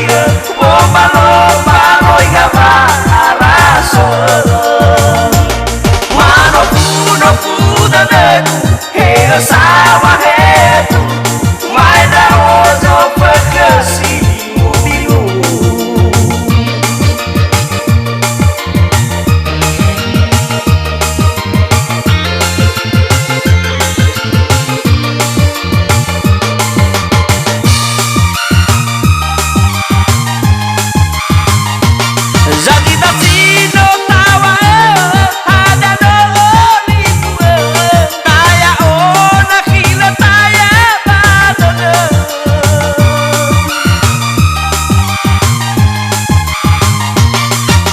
Lomba-lomba noi gavaraso Mano puno puda dedu Heo sawa hetu Mai da ozo pekesi bingung Jadi tafsino tawa ada doni taya ona kila taya badana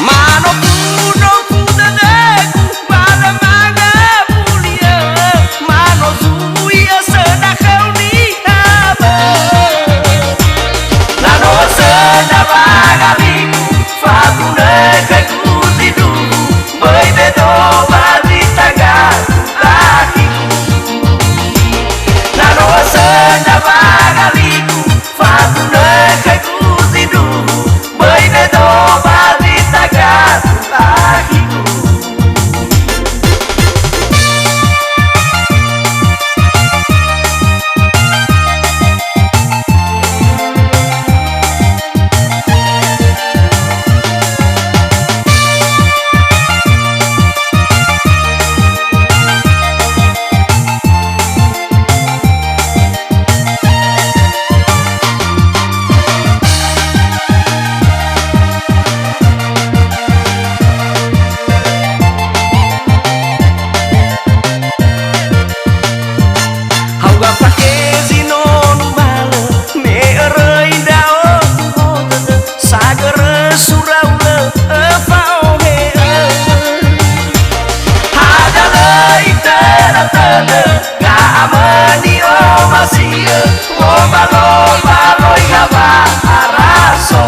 mano puno pudaneku pada maga mulia mano zuia sedakau ni haba nano sedabagaliku Fatune kai kuzidu Boi bedo badi taga lakiku Nano asena bagaliku Fatune kai kuzidu Boi bedo badi taga lakiku Lomba-lomba noi gavaraso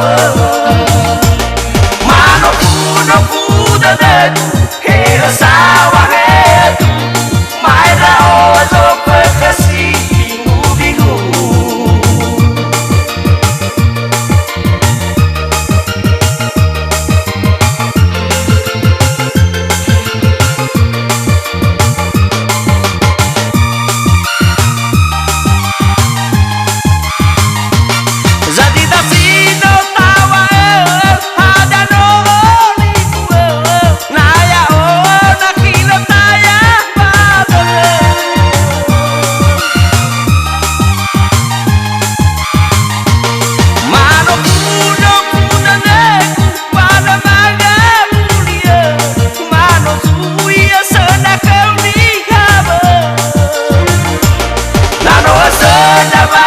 Mano puno puda dedu Heo sawa hetu Mai da ozo pekesi bingung-bingung Jadi tafsino tawa ada doni naya ona kila taya badana mano puno pudaneku pada maga mulia mano zuia sedakau ni haba nano sedaba